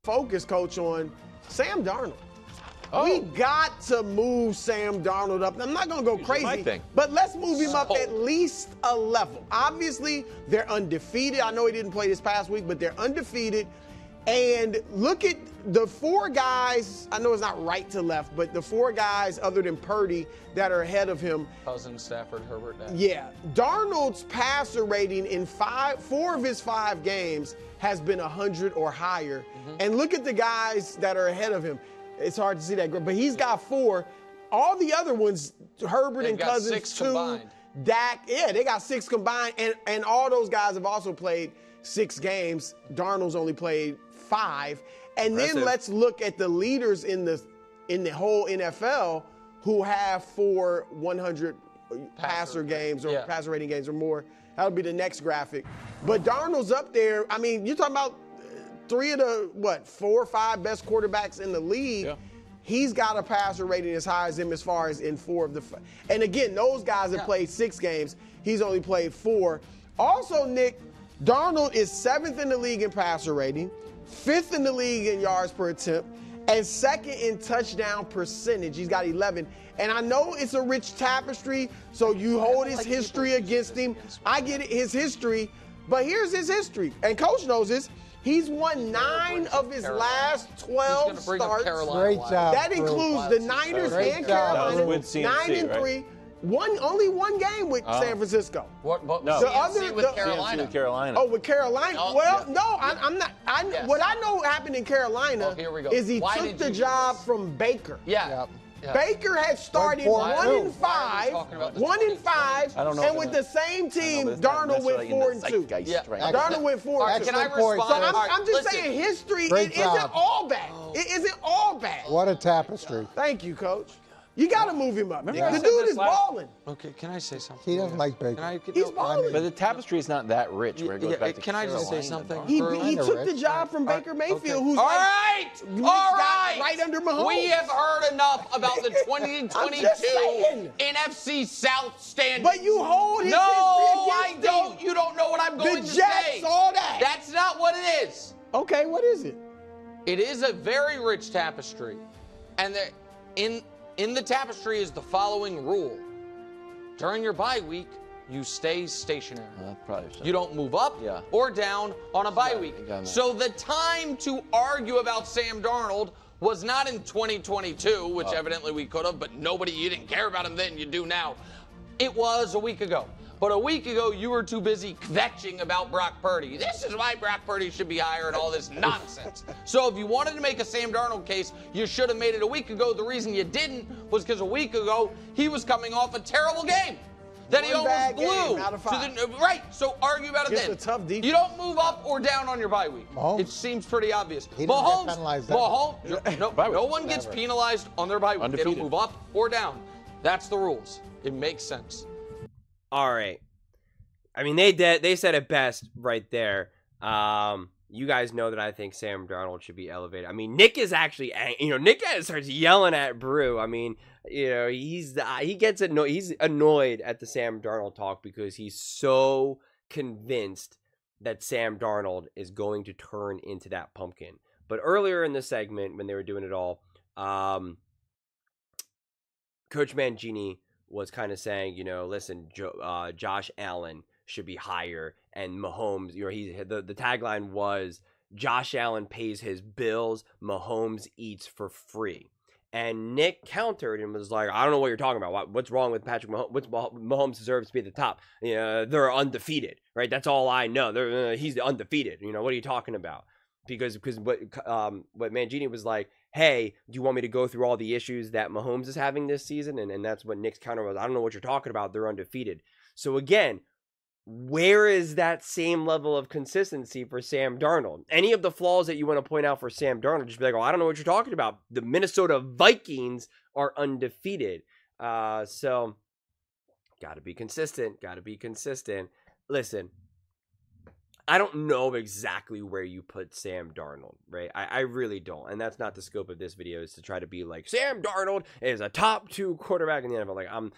focus, Coach, on Sam Darnold. Oh. We got to move Sam Darnold up. I'm not going to go crazy, but let's move him up at least a level. Obviously, they're undefeated. I know he didn't play this past week, but they're undefeated. And look at the four guys, I know it's not right to left, but the four guys other than Purdy that are ahead of him. Cousins, Stafford, Herbert. Yeah. Darnold's passer rating in four of his 5 games has been 100 or higher. And look at the guys that are ahead of him. It's hard to see that, but he's got 4. All the other ones, Herbert and Cousins, 6 2. combined. Dak, yeah, they got 6 combined. And all those guys have also played 6 games. Darnold's only played 5. And then let's look at the leaders in the whole NFL who have 4 100 passer games or passer rating games or more. That'll be the next graphic. But Darnold's up there. I mean, you're talking about 3 of the, 4 or 5 best quarterbacks in the league. Yeah. He's got a passer rating as high as him as far as in 4 of the – and again, those guys have played 6 games. He's only played 4. Also, Nick, Darnold is 7th in the league in passer rating, 5th in the league in yards per attempt, and 2nd in touchdown percentage. He's got 11. And I know it's a rich tapestry, so you hold his history against him. I get it, his history, but here's his history. And Coach knows this. He's won 9 of his last 12 starts. Great job. That includes the Niners and Carolina. 9-3. Only one game with San Francisco. No. The other with Carolina. With Carolina. Oh, with Carolina. No, I'm not. What I know happened in Carolina is he took the job from Baker. Yeah. Baker had started 1-5, and with the same team, Darnold went 4-2. Darnold went 4-2. Can I respond? So I'm just saying, history it isn't all bad. It isn't all bad. What a tapestry. Thank you, Coach. You got to move him up. The dude is balling. Okay, can I say something? He doesn't like Baker. He's balling. But the tapestry is not that rich where it goes back to Can I just say something? He took the job from Baker Mayfield, who's all right, right under Mahomes. We have heard enough about the 2022 NFC South standings. But you hold his history against I don't. You don't know what I'm going to say. The Jets, all that. That's not what it is. Okay, what is it? It is a very rich tapestry, and in the tapestry is the following rule. During your bye week, you stay stationary. You don't move up or down on a bye week. So the time to argue about Sam Darnold was not in 2022, which evidently we could have, but you didn't care about him then, you do now. It was a week ago. But a week ago, you were too busy kvetching about Brock Purdy. This is why Brock Purdy should be higher and all this nonsense. So if you wanted to make a Sam Darnold case, you should have made it a week ago. The reason you didn't was because a week ago, he was coming off a terrible game that he almost blew. Right, so argue about it then. A tough defense. You don't move up or down on your bye week. It seems pretty obvious. No one gets penalized on their bye week. They don't move up or down. That's the rules. It makes sense. All right. I mean, they said it best right there. You guys know that I think Sam Darnold should be elevated. I mean, Nick is actually, Nick starts yelling at Brou. I mean, he's annoyed at the Sam Darnold talk because he's so convinced that Sam Darnold is going to turn into that pumpkin. But earlier in the segment, when they were doing it all, Coach Mangini was kind of saying, listen, Josh Allen should be higher, and Mahomes, the tagline was, Josh Allen pays his bills, Mahomes eats for free. And Nick countered and was like, I don't know what you're talking about. What's wrong with Patrick Mahomes? Mahomes deserves to be at the top. They're undefeated, right? That's all I know. He's undefeated. What are you talking about? Because what Mangini was like, hey, do you want me to go through all the issues that Mahomes is having this season? And that's what Nick's counter was. I don't know what you're talking about. They're undefeated. So again, where is that same level of consistency for Sam Darnold? Any of the flaws that you want to point out for Sam Darnold, just be like, I don't know what you're talking about. The Minnesota Vikings are undefeated. So got to be consistent. Listen, I don't know exactly where you put Sam Darnold, right? I really don't. And that's not the scope of this video, is to try to be like, Sam Darnold is a top 2 quarterback in the NFL. Like, I'm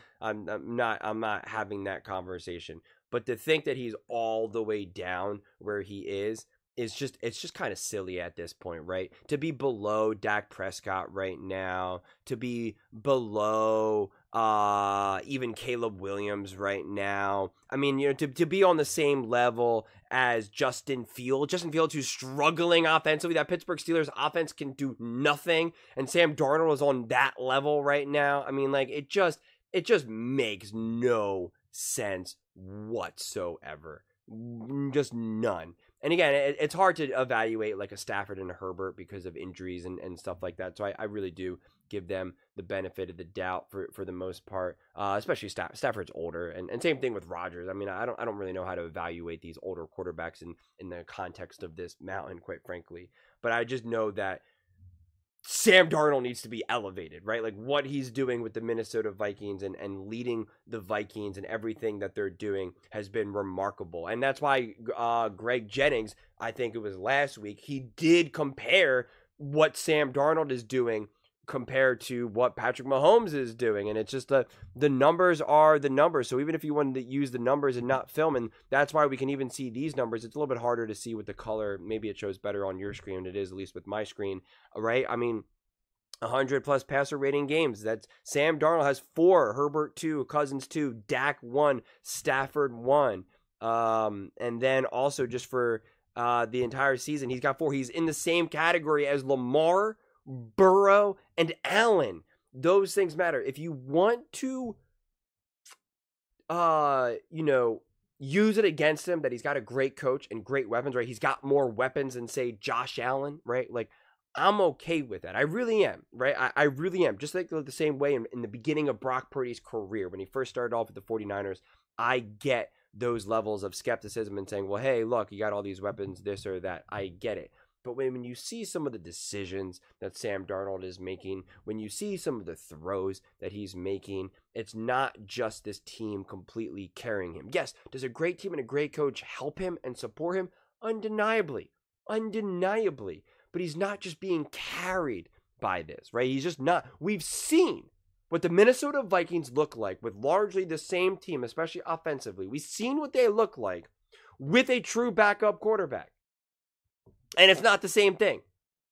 not having that conversation. But to think that he's all the way down where he is it's just kind of silly at this point, right? To be below Dak Prescott right now, to be below even Caleb Williams right now. I mean, to be on the same level as Justin Fields. Justin Fields, who's struggling offensively. That Pittsburgh Steelers offense can do nothing, and Sam Darnold is on that level right now. I mean, like, it just makes no sense whatsoever. Just none. And again, it's hard to evaluate like a Stafford and a Herbert because of injuries and stuff like that. So I really do give them the benefit of the doubt for the most part, especially Stafford's older. And same thing with Rodgers. I mean, I don't really know how to evaluate these older quarterbacks in the context of this mountain, quite frankly. But I just know that Sam Darnold needs to be elevated, right? Like what he's doing with the Minnesota Vikings and leading the Vikings and everything that they're doing has been remarkable. And that's why Greg Jennings, I think it was last week, he did compare what Sam Darnold is doing compared to what Patrick Mahomes is doing. And it's just the numbers are the numbers. So even if you wanted to use the numbers and not film, and that's why we can even see these numbers, it's a little bit harder to see with the color. Maybe it shows better on your screen than it is, at least with my screen, right? I mean, 100 plus passer rating games. That's Sam Darnold has 4, Herbert 2, Cousins 2, Dak 1, Stafford 1. And then also just for the entire season, he's got 4. He's in the same category as Lamar, Burrow, and Allen. Those things matter. If you want to, use it against him that he's got a great coach and great weapons, right? He's got more weapons than, say, Josh Allen, right? Like, I'm okay with that. I really am, right? I really am. Just like the same way in the beginning of Brock Purdy's career, when he first started off with the 49ers, I get those levels of skepticism and saying, well, hey, look, you got all these weapons, this or that. I get it. But when you see some of the decisions that Sam Darnold is making, when you see some of the throws that he's making, it's not just this team completely carrying him. Yes, does a great team and a great coach help him and support him? Undeniably. But he's not just being carried by this, right? He's just not. We've seen what the Minnesota Vikings look like with largely the same team, especially offensively. We've seen what they look like with a true backup quarterback. And it's not the same thing.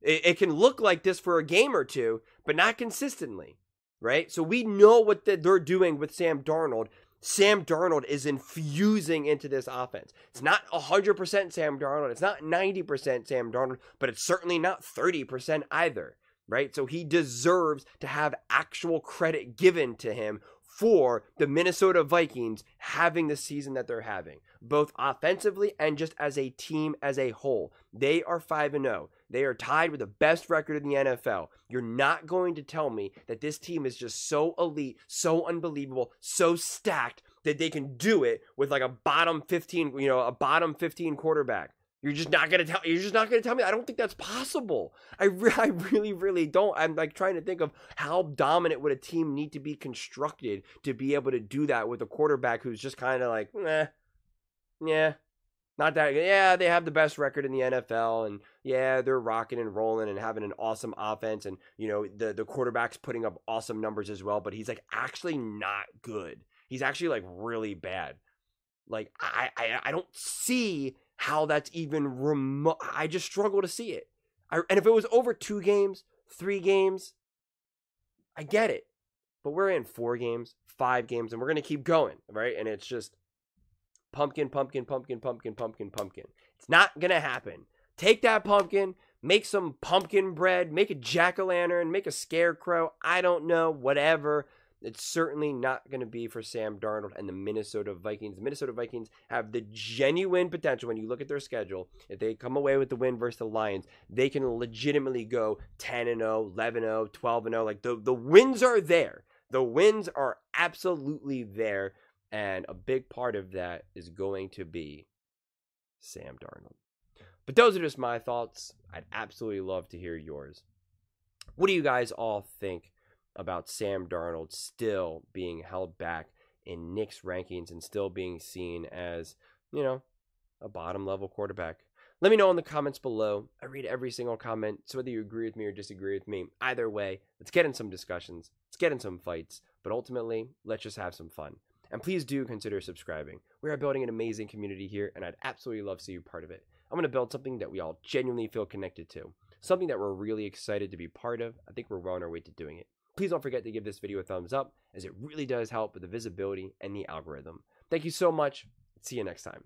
It can look like this for a game or two, but not consistently, right? So we know what they're doing with Sam Darnold. Sam Darnold is infusing into this offense. It's not 100% Sam Darnold. It's not 90% Sam Darnold, but it's certainly not 30% either, right? So he deserves to have actual credit given to him for the Minnesota Vikings having the season that they're having, both offensively and just as a team as a whole. They are 5-0. They are tied with the best record in the NFL. You're not going to tell me that this team is just so elite, so unbelievable, so stacked that they can do it with like a bottom 15 quarterback. You're just not going to tell me. I don't think that's possible. I really don't. I'm like trying to think of how dominant would a team need to be constructed to be able to do that with a quarterback who's just kind of like, not that good. Yeah, they have the best record in the NFL, and yeah, they're rocking and rolling and having an awesome offense, and the quarterback's putting up awesome numbers as well, but he's like actually not good. He's actually like really bad. Like I don't see how that's even remote. I just struggle to see it. And if it was over 2 games, 3 games, I get it. But we're in 4 games, 5 games, and we're going to keep going, right? And it's just pumpkin. It's not going to happen. Take that pumpkin, make some pumpkin bread, make a jack-o'-lantern, make a scarecrow. I don't know, whatever. It's certainly not going to be for Sam Darnold and the Minnesota Vikings. The Minnesota Vikings have the genuine potential. When you look at their schedule, if they come away with the win versus the Lions, they can legitimately go 10-0, 11-0, 12-0. Like the wins are there. The wins are absolutely there. And a big part of that is going to be Sam Darnold. But those are just my thoughts. I'd absolutely love to hear yours. What do you guys all think about Sam Darnold still being held back in Nick's rankings and still being seen as, a bottom level quarterback? Let me know in the comments below. I read every single comment, so whether you agree with me or disagree with me, either way, let's get in some discussions, let's get in some fights, but ultimately, let's just have some fun. And please do consider subscribing. We are building an amazing community here, and I'd absolutely love to see you part of it. I'm going to build something that we all genuinely feel connected to. Something that we're really excited to be part of. I think we're well on our way to doing it. Please don't forget to give this video a thumbs up, as it really does help with the visibility and the algorithm. Thank you so much. See you next time.